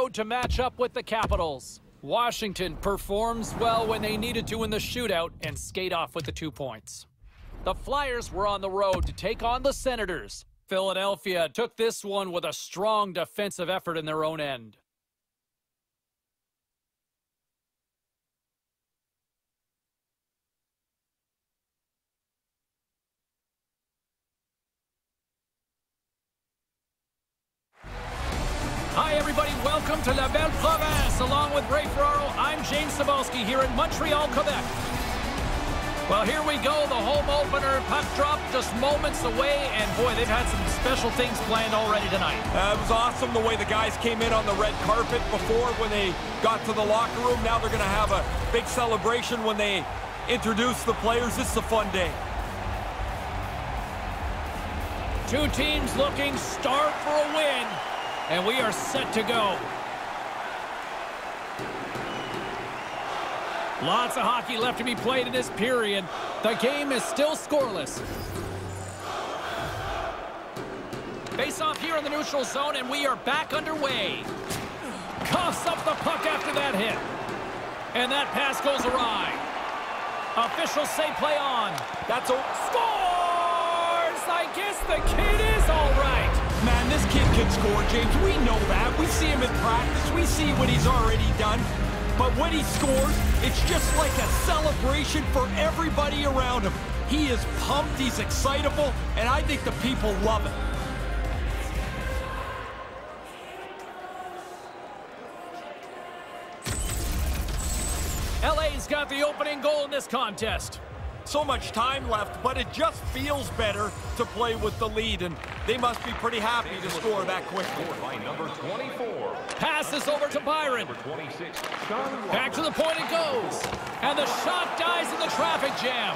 road to match up with the Capitals. Washington performs well when they needed to in the shootout and skate off with the 2 points. The Flyers were on the road to take on the Senators. Philadelphia took this one with a strong defensive effort in their own end. Hi everybody, welcome to La Belle Province. Along with Ray Ferraro, I'm James Cebulski here in Montreal, Quebec. Well, here we go, the home opener, puck drop just moments away, and boy, they've had some special things planned already tonight. It was awesome the way the guys came in on the red carpet before when they got to the locker room. Now they're going to have a big celebration when they introduce the players. This is a fun day. Two teams looking starved for a win, and we are set to go. Lots of hockey left to be played in this period. The game is still scoreless. Face off here in the neutral zone, and we are back underway. Coughs up the puck after that hit. And that pass goes awry. Officials say play on. That's a... Scores! I guess the kid is all right. Man, this kid can score, James. We know that. We see him in practice. We see what he's already done. But when he scores, it's just like a celebration for everybody around him. He is pumped, he's excitable, and I think the people love it. LA's got the opening goal in this contest. So much time left, but it just feels better to play with the lead, and they must be pretty happy to score that quickly. By number 24. Passes over to Byron. Number 26. Back to the point it goes. And the shot dies in the traffic jam.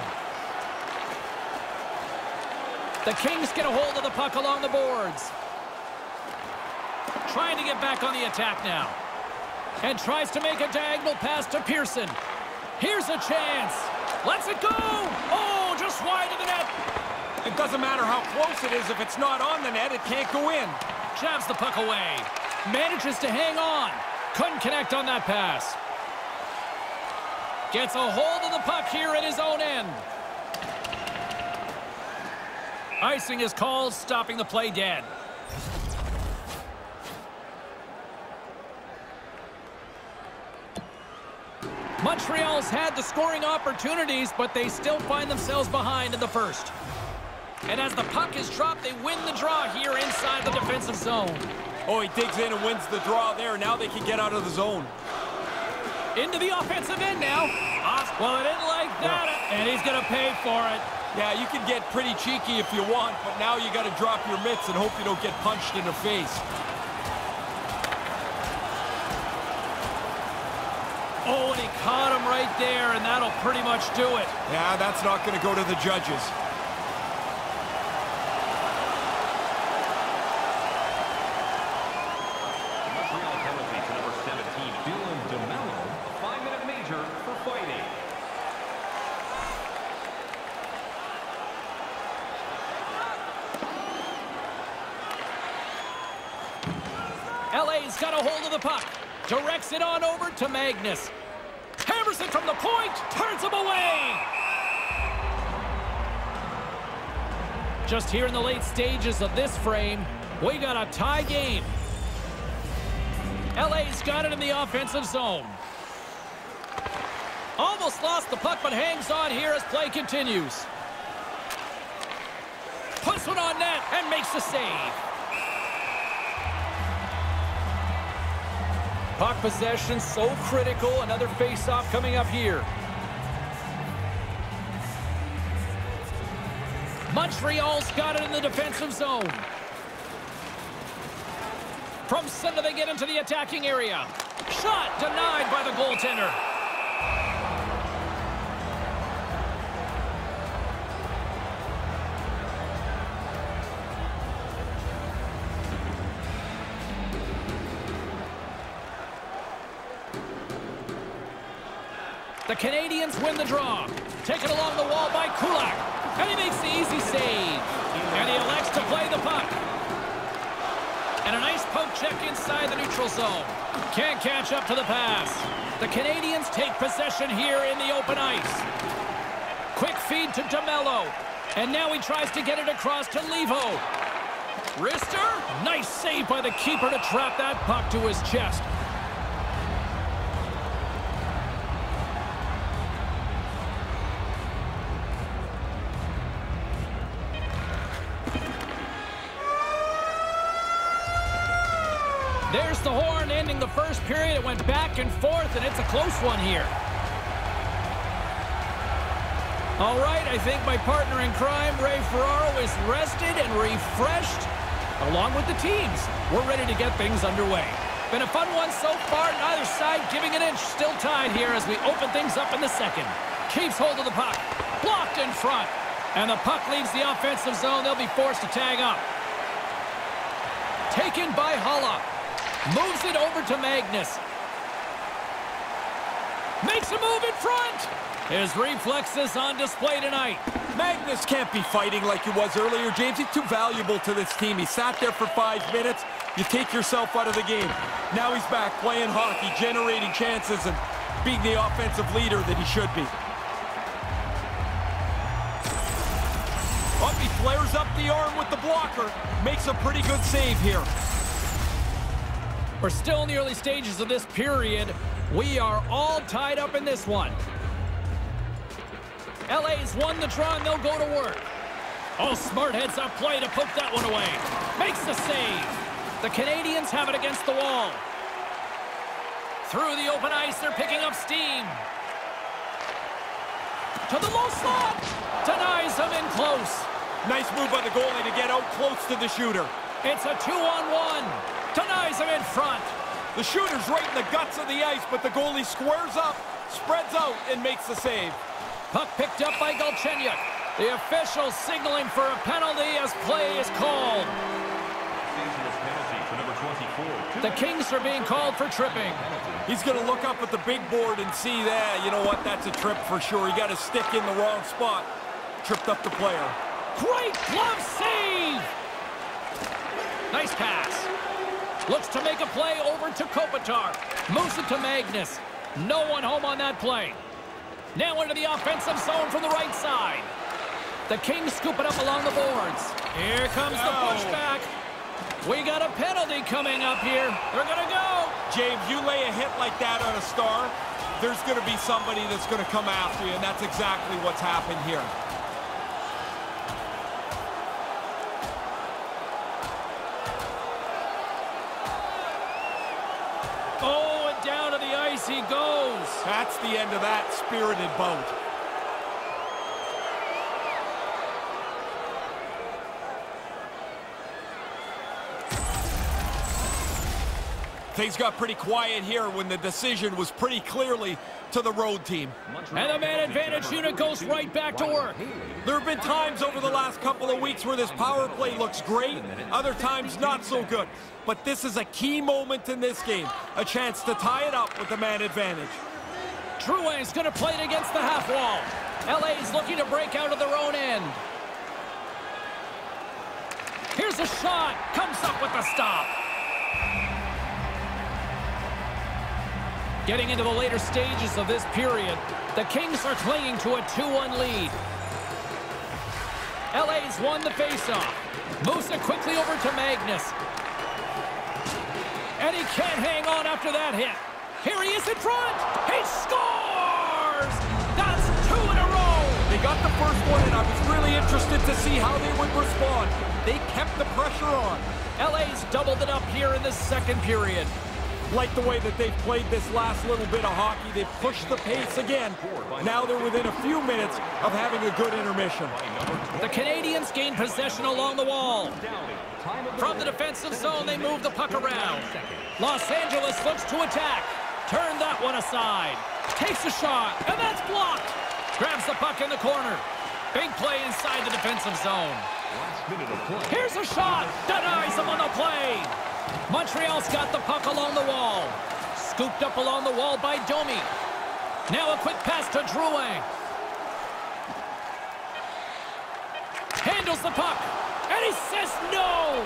The Kings get a hold of the puck along the boards. Trying to get back on the attack now. And tries to make a diagonal pass to Pearson. Here's a chance. Lets it go! Oh, just wide of the net. It doesn't matter how close it is. If it's not on the net, it can't go in. Jabs the puck away. Manages to hang on. Couldn't connect on that pass. Gets a hold of the puck here at his own end. Icing is called, stopping the play dead. Montreal's had the scoring opportunities, but they still find themselves behind in the first. And as the puck is dropped, they win the draw here inside the defensive zone. Oh, he digs in and wins the draw there. Now they can get out of the zone. Into the offensive end now. Well, it didn't like that, and he's going to pay for it. Yeah, you can get pretty cheeky if you want, but now you got to drop your mitts and hope you don't get punched in the face. Oh, and he caught him right there, and that'll pretty much do it. Yeah, that's not going to go to the judges. Montreal penalty to number 17, Dylan DeMello. A 5-minute major for fighting. LA's got a hold of the puck. Directs it on over to Magnús. Hammers it from the point. Turns him away. Just here in the late stages of this frame, we got a tie game. LA's got it in the offensive zone. Almost lost the puck, but hangs on here as play continues. Puts one on net and makes the save. Puck possession so critical. Another face-off coming up here. Montreal's got it in the defensive zone. From center they get into the attacking area. Shot denied by the goaltender. The Canadians win the draw. Taken along the wall by Kulak. And he makes the easy save. And he elects to play the puck. And a nice poke check inside the neutral zone. Can't catch up to the pass. The Canadians take possession here in the open ice. Quick feed to DeMello. And now he tries to get it across to Levo. Wrister. Nice save by the keeper to trap that puck to his chest. There's the horn ending the first period. It went back and forth, and it's a close one here. All right, I think my partner in crime, Ray Ferraro, is rested and refreshed, along with the teams. We're ready to get things underway. Been a fun one so far, neither side giving an inch. Still tied here as we open things up in the second. Keeps hold of the puck. Blocked in front. And the puck leaves the offensive zone. They'll be forced to tag up. Taken by Hulla. Moves it over to Magnús. Makes a move in front. His reflexes on display tonight. Magnús can't be fighting like he was earlier, James. He's too valuable to this team. He sat there for 5 minutes. You take yourself out of the game. Now he's back playing hockey, generating chances, and being the offensive leader that he should be. Up, he flares up the arm with the blocker. Makes a pretty good save here. We're still in the early stages of this period. We are all tied up in this one. LA's won the draw, and they'll go to work. Oh, smart heads-up play to poke that one away. Makes the save. The Canadians have it against the wall. Through the open ice, they're picking up steam. To the low slot. Denies him in close. Nice move by the goalie to get out close to the shooter. It's a 2-on-1. Denies him in front. The shooter's right in the guts of the ice, but the goalie squares up, spreads out, and makes the save. Puck picked up by Galchenyuk. The official signaling for a penalty as play is called. The Kings are being called for tripping. He's going to look up at the big board and see that. You know what? That's a trip for sure. He got his stick in the wrong spot. Tripped up the player. Great glove save! Nice pass. Looks to make a play over to Kopitar. Moves it to Magnús. No one home on that play. Now into the offensive zone from the right side. The Kings scoop it up along the boards. Here comes the pushback. We got a penalty coming up here. They're going to go. James, you lay a hit like that on a star, there's going to be somebody that's going to come after you, and that's exactly what's happened here. Oh, and down to the ice he goes. That's the end of that spirited bout. Things got pretty quiet here when the decision was pretty clearly to the road team. And the man advantage unit goes right back to work. There have been times over the last couple of weeks where this power play looks great, other times not so good. But this is a key moment in this game, a chance to tie it up with the man advantage. Drouin's going to play it against the half wall. LA's looking to break out of their own end. Here's a shot. Comes up with the stop. Getting into the later stages of this period, the Kings are clinging to a 2-1 lead. LA's won the faceoff. Moves it quickly over to Magnús. And he can't hang on after that hit. Here he is in front. He scores! That's 2 in a row. They got the first one, and I was really interested to see how they would respond. They kept the pressure on. LA's doubled it up here in the second period. Like the way that they've played this last little bit of hockey. They've pushed the pace again. Now they're within a few minutes of having a good intermission. The Canadians gain possession along the wall. From the defensive zone, they move the puck around. Los Angeles looks to attack. Turn that one aside. Takes a shot, and that's blocked. Grabs the puck in the corner. Big play inside the defensive zone. Here's a shot. Denies him on the play. Montreal's got the puck along the wall. Scooped up along the wall by Domi. Now a quick pass to Drouin. Handles the puck. And he says no.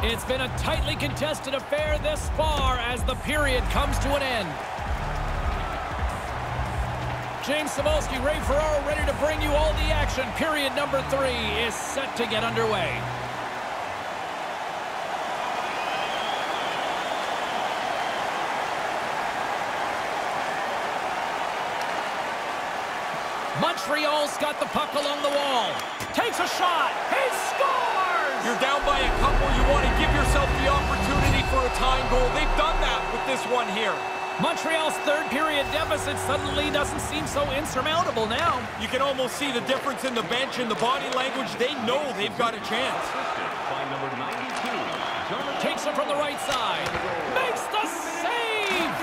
It's been a tightly contested affair this far as the period comes to an end. James Cybulski, Ray Ferraro ready to bring you all the action. Period number 3 is set to get underway. Montreal's got the puck along the wall. Takes a shot. He scores! You're down by a couple. You want to give yourself the opportunity for a tying goal. They've done that with this one here. Montreal's third period deficit suddenly doesn't seem so insurmountable now. You can almost see the difference in the bench and the body language. They know they've got a chance. By number 92. Takes it from the right side. Makes the save!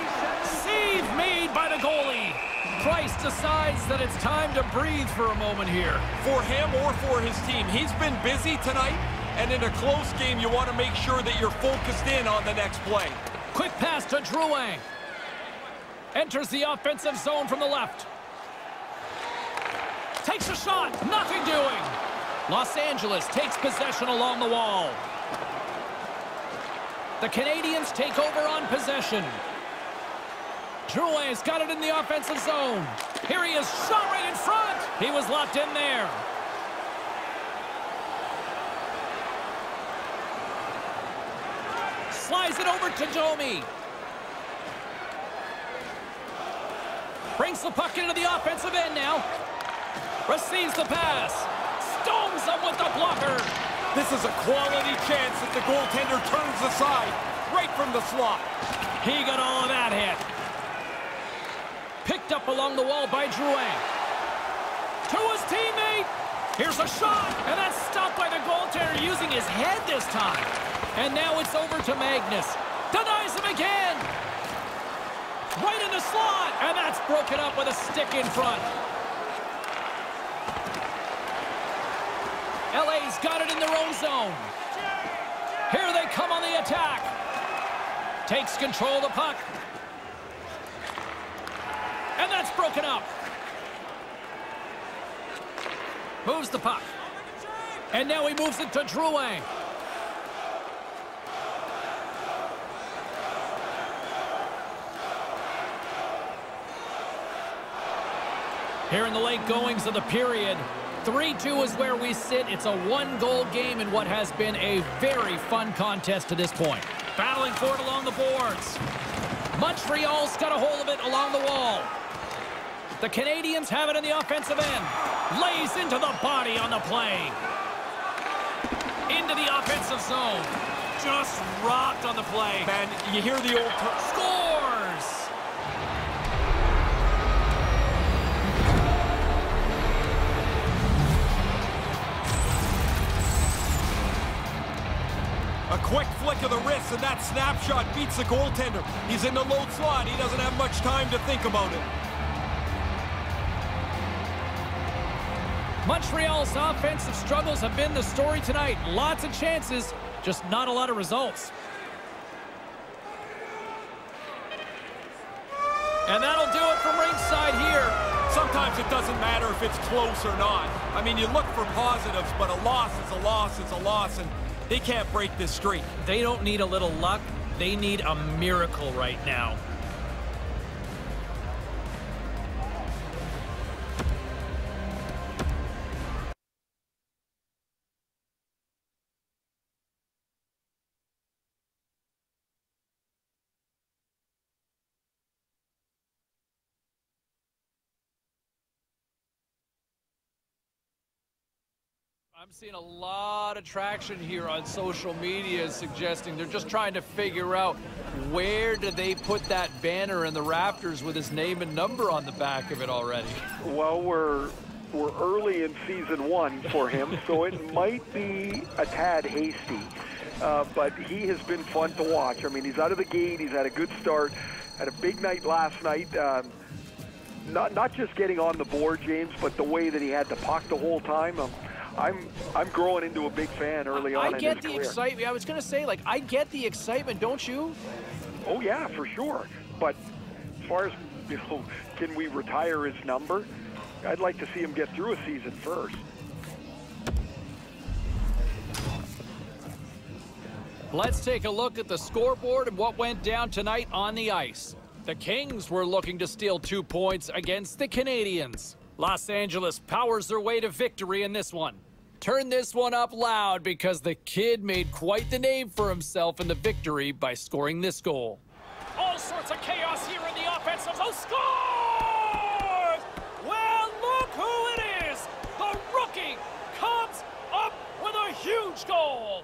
Save made by the goalie. Price decides that it's time to breathe for a moment here. For him or for his team, he's been busy tonight, and in a close game, you want to make sure that you're focused in on the next play. Quick pass to Drouin. Enters the offensive zone from the left. Takes a shot. Nothing doing. Los Angeles takes possession along the wall. The Canadiens take over on possession. Drouin's got it in the offensive zone. Here he is, shot right in front. He was locked in there. Slides it over to Domi. Brings the puck into the offensive end now. Receives the pass. Stones him with the blocker. This is a quality chance that the goaltender turns aside right from the slot. He got all of that hit. Picked up along the wall by Drouin. To his teammate. Here's a shot, and that's stopped by the goaltender using his head this time. And now it's over to Magnús. Denies him again. Right in the slot, and that's broken up with a stick in front. LA's got it in their own zone. Here they come on the attack. Takes control of the puck. And that's broken up. Moves the puck. And now he moves it to Drouin. Here in the late goings of the period, 3-2 is where we sit. It's a one-goal game in what has been a very fun contest to this point. Battling for it along the boards. Montreal's got a hold of it along the wall. The Canadiens have it in the offensive end. Lays into the body on the play. Into the offensive zone. Just rocked on the play. Man, you hear the old... Scores! A quick flick of the wrist, and that snapshot beats the goaltender. He's in the low slot. He doesn't have much time to think about it. Montreal's offensive struggles have been the story tonight. Lots of chances, just not a lot of results. And that'll do it from ringside here. Sometimes it doesn't matter if it's close or not. I mean, you look for positives, but a loss is a loss is a loss, and they can't break this streak. They don't need a little luck. They need a miracle right now. I'm seeing a lot of traction here on social media suggesting they're just trying to figure out where do they put that banner in the rafters with his name and number on the back of it already. Well, we're early in season 1 for him, so it might be a tad hasty. But he has been fun to watch. I mean, he's out of the gate. He's had a good start. Had a big night last night. Not just getting on the board, James, but the way that he had the puck the whole time. I'm growing into a big fan early on in his career. I get the excitement. I was going to say, like, I get the excitement, don't you? Oh, yeah, for sure. But as far as, you know, can we retire his number? I'd like to see him get through a season first. Let's take a look at the scoreboard and what went down tonight on the ice. The Kings were looking to steal 2 points against the Canadiens. Los Angeles powers their way to victory in this one. Turn this one up loud because the kid made quite the name for himself in the victory by scoring this goal. All sorts of chaos here in the offensive zone. Scores! Well, look who it is! The rookie comes up with a huge goal!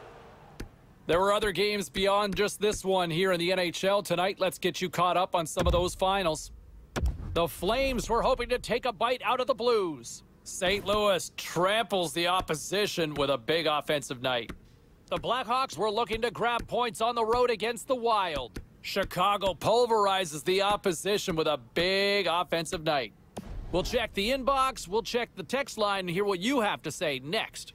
There were other games beyond just this one here in the NHL tonight. Let's get you caught up on some of those finals. The Flames were hoping to take a bite out of the Blues. St. Louis tramples the opposition with a big offensive night. The Blackhawks were looking to grab points on the road against the Wild. Chicago pulverizes the opposition with a big offensive night. We'll check the inbox, we'll check the text line, and hear what you have to say next.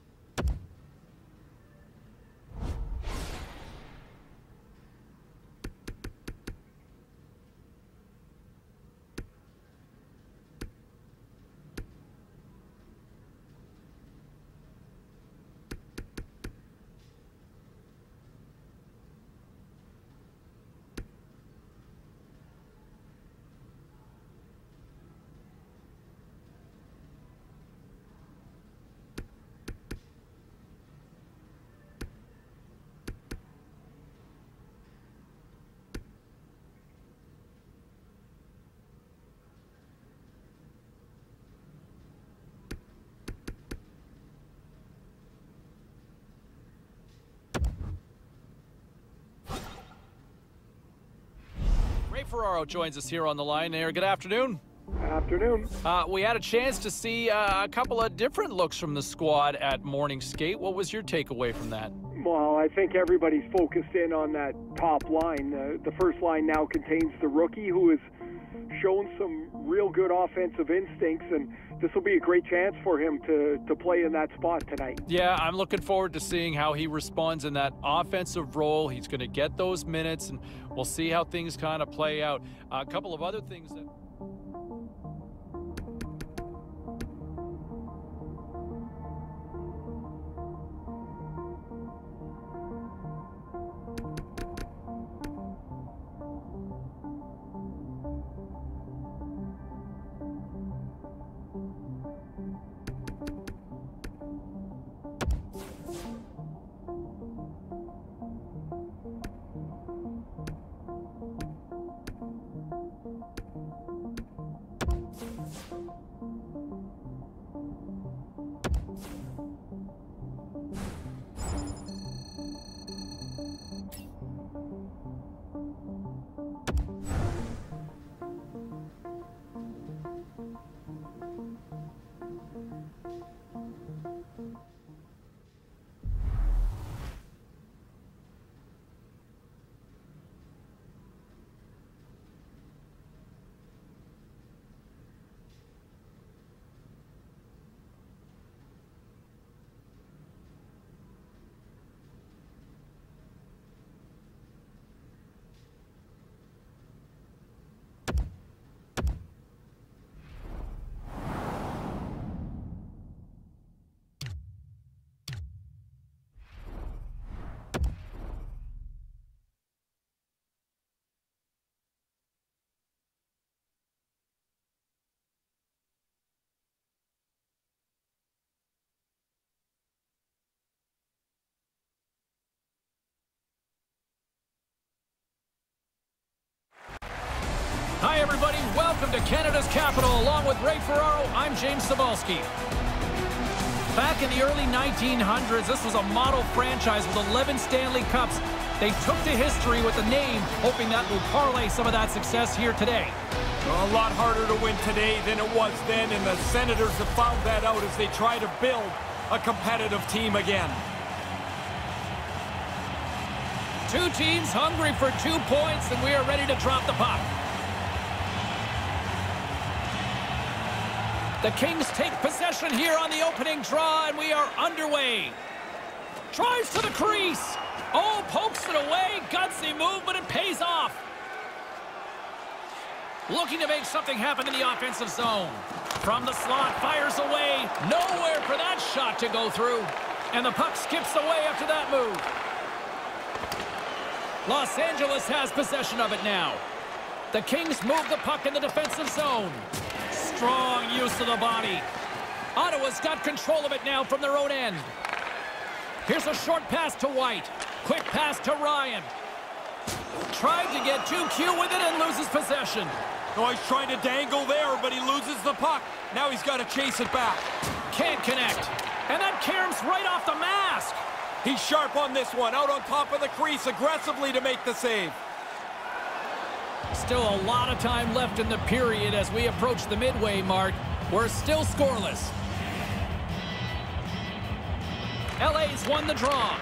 Ferraro joins us here on the line there. Good afternoon. Afternoon. We had a chance to see a couple of different looks from the squad at morning skate. What was your takeaway from that? Well, I think everybody's focused in on that top line. The first line now contains the rookie who has shown some real good offensive instincts, and this will be a great chance for him to play in that spot tonight. Yeah, I'm looking forward to seeing how he responds in that offensive role. He's going to get those minutes, and we'll see how things kind of play out. A couple of other things that... Hi, everybody. Welcome to Canada's capital. Along with Ray Ferraro, I'm James Cebulski. Back in the early 1900s, this was a model franchise with 11 Stanley Cups. They took to history with the name, hoping that will parlay some of that success here today. A lot harder to win today than it was then, and the Senators have found that out as they try to build a competitive team again. Two teams hungry for 2 points, and we are ready to drop the puck. The Kings take possession here on the opening draw, and we are underway. Drives to the crease. Oh, pokes it away. Gutsy move, but it pays off. Looking to make something happen in the offensive zone. From the slot, fires away. Nowhere for that shot to go through. And the puck skips away after that move. Los Angeles has possession of it now. The Kings move the puck in the defensive zone. Strong use of the body. Ottawa's got control of it now from their own end. Here's a short pass to White. Quick pass to Ryan. Tried to get too cute with it and loses possession. Oh, he's trying to dangle there, but he loses the puck. Now he's got to chase it back. Can't connect. And that caroms right off the mask. He's sharp on this one, out on top of the crease aggressively to make the save. Still a lot of time left in the period as we approach the midway mark. We're still scoreless. LA's won the draw.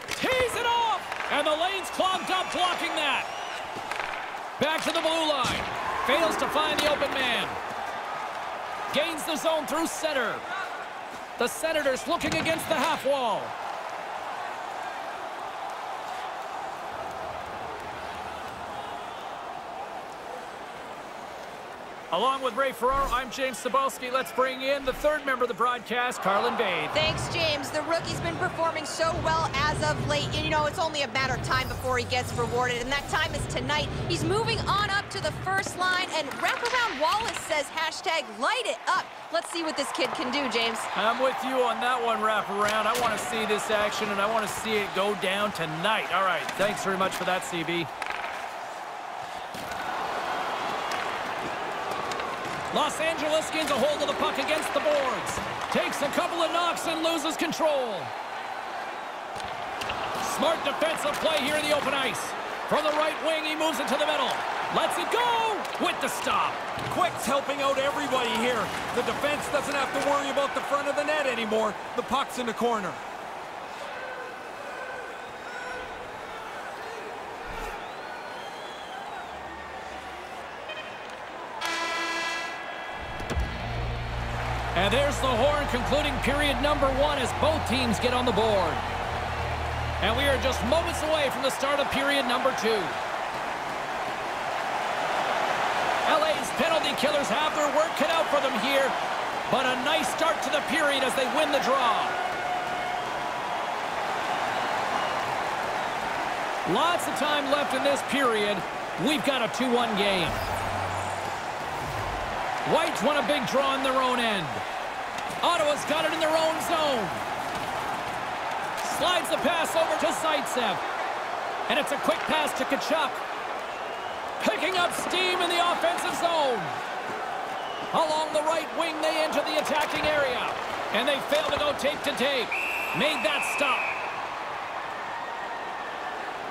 Tees it off! And the lane's clogged up blocking that. Back to the blue line. Fails to find the open man. Gains the zone through center. The Senators looking against the half wall. Along with Ray Ferraro, I'm James Cebulski. Let's bring in the third member of the broadcast, Carlin Bade. Thanks, James. The rookie's been performing so well as of late. And, you know, it's only a matter of time before he gets rewarded, and that time is tonight. He's moving on up to the first line, and Wraparound Wallace says hashtag light it up. Let's see what this kid can do, James. I'm with you on that one, Wraparound. I want to see this action, and I want to see it go down tonight. All right, thanks very much for that, CB. Los Angeles gains a hold of the puck against the boards. Takes a couple of knocks and loses control. Smart defensive play here in the open ice. From the right wing, he moves it to the middle. Lets it go with the stop. Quick's helping out everybody here. The defense doesn't have to worry about the front of the net anymore. The puck's in the corner. And there's the horn concluding period number 1 as both teams get on the board. And we are just moments away from the start of period number 2. LA's penalty killers have their work cut out for them here, but a nice start to the period as they win the draw. Lots of time left in this period. We've got a 2-1 game. White's won a big draw in their own end. Ottawa's got it in their own zone. Slides the pass over to Zaitsev. And it's a quick pass to Tkachuk. Picking up steam in the offensive zone. Along the right wing, they enter the attacking area. And they fail to go tape to tape. Made that stop.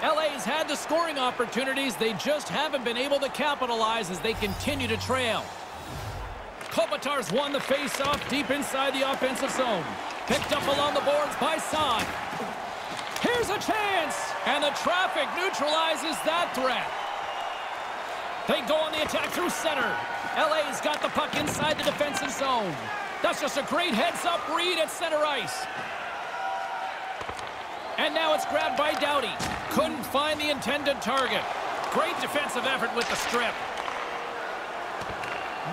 LA's had the scoring opportunities. They just haven't been able to capitalize as they continue to trail. Kopitar's won the face-off deep inside the offensive zone. Picked up along the boards by Saad. Here's a chance! And the traffic neutralizes that threat. They go on the attack through center. LA's got the puck inside the defensive zone. That's just a great heads-up read at center ice. And now it's grabbed by Doughty. Couldn't find the intended target. Great defensive effort with the strip.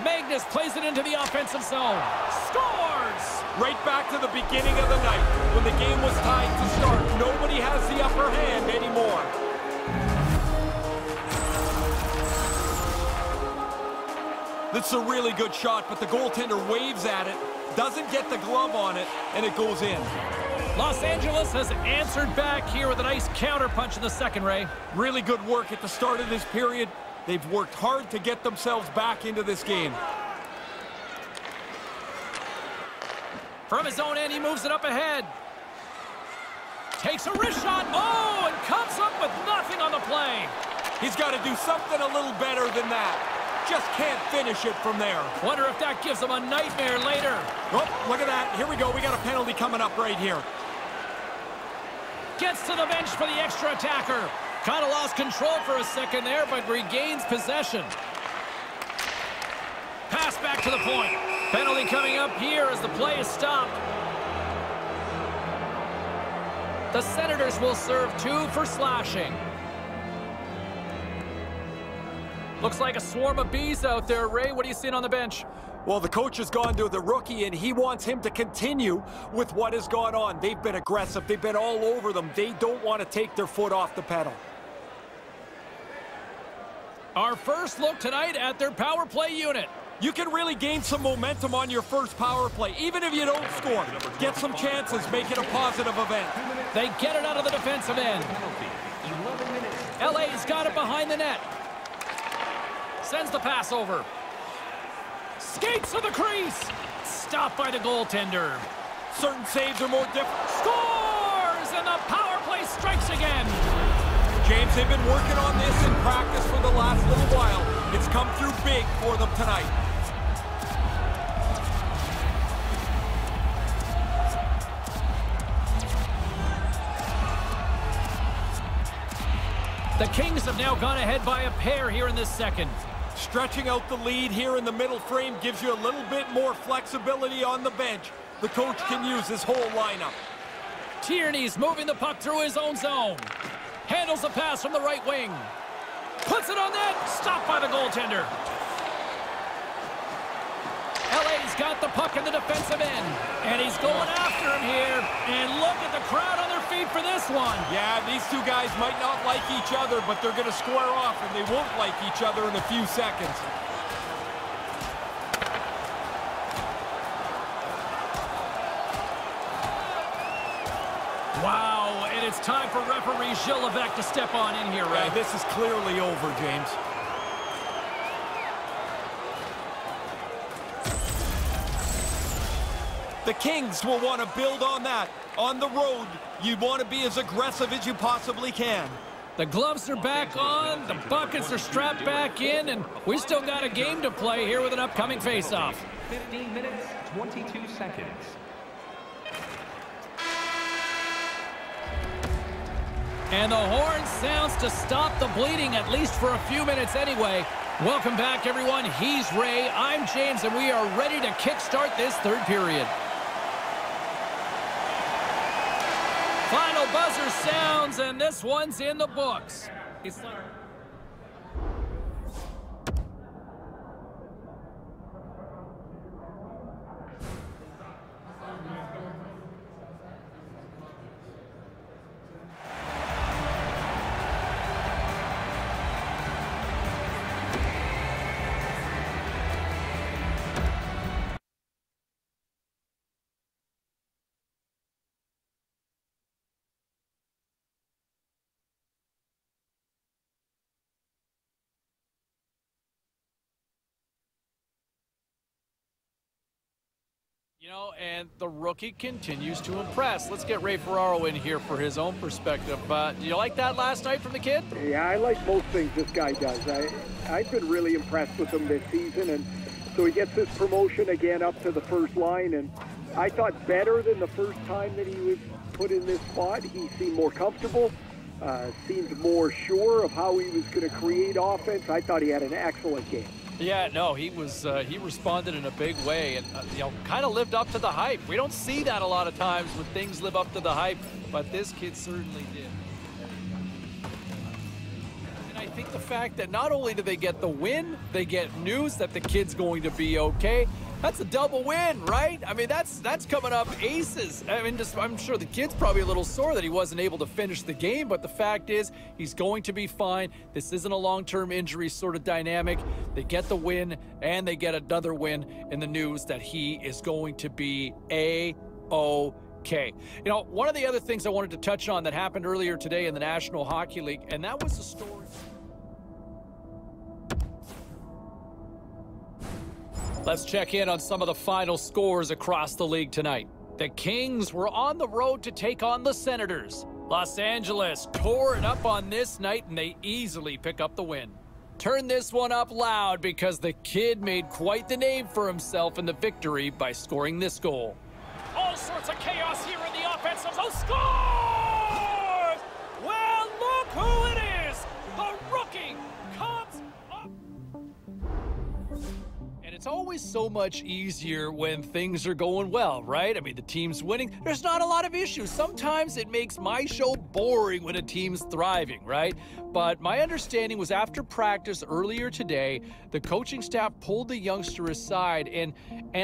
Magnús plays it into the offensive zone. Scores! Right back to the beginning of the night, when the game was tied to start. Nobody has the upper hand anymore. This is a really good shot, but the goaltender waves at it, doesn't get the glove on it, and it goes in. Los Angeles has answered back here with a nice counter punch in the second, Ray. Really good work at the start of this period. They've worked hard to get themselves back into this game. From his own end, he moves it up ahead. Takes a wrist shot. Oh, and comes up with nothing on the play. He's got to do something a little better than that. Just can't finish it from there. Wonder if that gives him a nightmare later. Oh, look at that. Here we go. We got a penalty coming up right here. Gets to the bench for the extra attacker. Kind of lost control for a second there, but regains possession. Pass back to the point. Penalty coming up here as the play is stopped. The Senators will serve 2 for slashing. Looks like a swarm of bees out there, Ray. What are you seeing on the bench? Well, the coach has gone to the rookie, and he wants him to continue with what has gone on. They've been aggressive. They've been all over them. They don't want to take their foot off the pedal. Our first look tonight at their power play unit. You can really gain some momentum on your first power play, even if you don't score. Get some chances, make it a positive event. They get it out of the defensive end. LA's got it behind the net. Sends the pass over. Skates to the crease. Stopped by the goaltender. Certain saves are more difficult. Scores! And the power play strikes again. James, they've been working on this in practice for the last little while. It's come through big for them tonight. The Kings have now gone ahead by a pair here in this second. Stretching out the lead here in the middle frame gives you a little bit more flexibility on the bench. The coach can use his whole lineup. Tierney's moving the puck through his own zone. Handles the pass from the right wing. Puts it on net. Stopped by the goaltender. LA's got the puck in the defensive end. And he's going after him here. And look at the crowd on their feet for this one. Yeah, these two guys might not like each other, but they're going to square off, and they won't like each other in a few seconds. Wow, and it's time for referee Gilles Levesque to step on in here, Ray. Yeah, this is clearly over, James. The Kings will want to build on that. On the road, you want to be as aggressive as you possibly can. The gloves are back on, the buckets are strapped back in, and we still got a game to play here with an upcoming face-off. 15 minutes, 22 seconds. And the horn sounds to stop the bleeding, at least for a few minutes anyway. Welcome back, everyone. He's Ray, I'm James, and we are ready to kickstart this third period. Final buzzer sounds, and this one's in the books. It's like... You know, and the rookie continues to impress. Let's get Ray Ferraro in here for his own perspective. Do you like that last night from the kid? Yeah, I like most things this guy does. I've been really impressed with him this season, and so he gets his promotion again up to the first line, and I thought better than the first time that he was put in this spot. He seemed more comfortable, seemed more sure of how he was going to create offense. I thought he had an excellent game. Yeah, no, he responded in a big way and, you know, kind of lived up to the hype. We don't see that a lot of times when things live up to the hype, but this kid certainly did. And I think the fact that not only do they get the win, they get news that the kid's going to be okay. That's a double win, right? I mean, that's coming up aces. I mean, I'm sure the kid's probably a little sore that he wasn't able to finish the game, but the fact is he's going to be fine. This isn't a long-term injury sort of dynamic. They get the win, and they get another win in the news that he is going to be A-OK. You know, one of the other things I wanted to touch on that happened earlier today in the National Hockey League, and that was the story. Let's check in on some of the final scores across the league tonight. The Kings were on the road to take on the Senators. Los Angeles tore it up on this night, and they easily pick up the win. Turn this one up loud because the kid made quite the name for himself in the victory by scoring this goal. All sorts of chaos here in the offensive zone. Scores! Well, look who it is! The rookie comes up. And it's always so much easier when things are going well, right? I mean, the team's winning. There's not a lot of issues. Sometimes it makes my show boring when a team's thriving, right? But my understanding was after practice earlier today, the coaching staff pulled the youngster aside and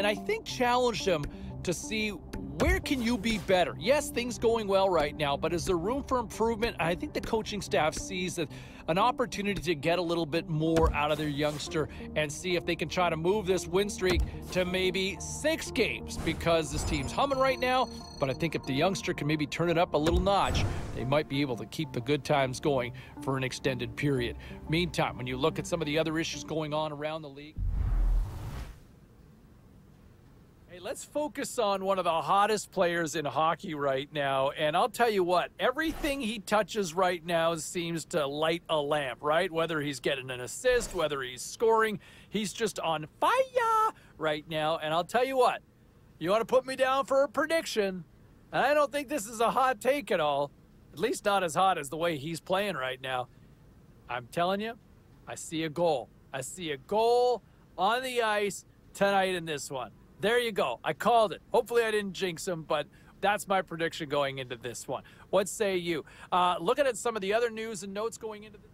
I think challenged him to see Where can you be better? Yes, things going well right now, but is there room for improvement? I think the coaching staff sees that an opportunity to get a little bit more out of their youngster and see if they can try to move this win streak to maybe 6 games, because this team's humming right now. But I think if the youngster can maybe turn it up a little notch, they might be able to keep the good times going for an extended period. Meantime, when you look at some of the other issues going on around the league, let's focus on one of the hottest players in hockey right now. And I'll tell you what, everything he touches right now seems to light a lamp, right? Whether he's getting an assist, whether he's scoring, he's just on fire right now. And I'll tell you what, you want to put me down for a prediction? And I don't think this is a hot take at all, at least not as hot as the way he's playing right now. I'm telling you, I see a goal. I see a goal on the ice tonight in this one. There you go. I called it. Hopefully I didn't jinx him, but that's my prediction going into this one. What say you? Looking at some of the other news and notes going into the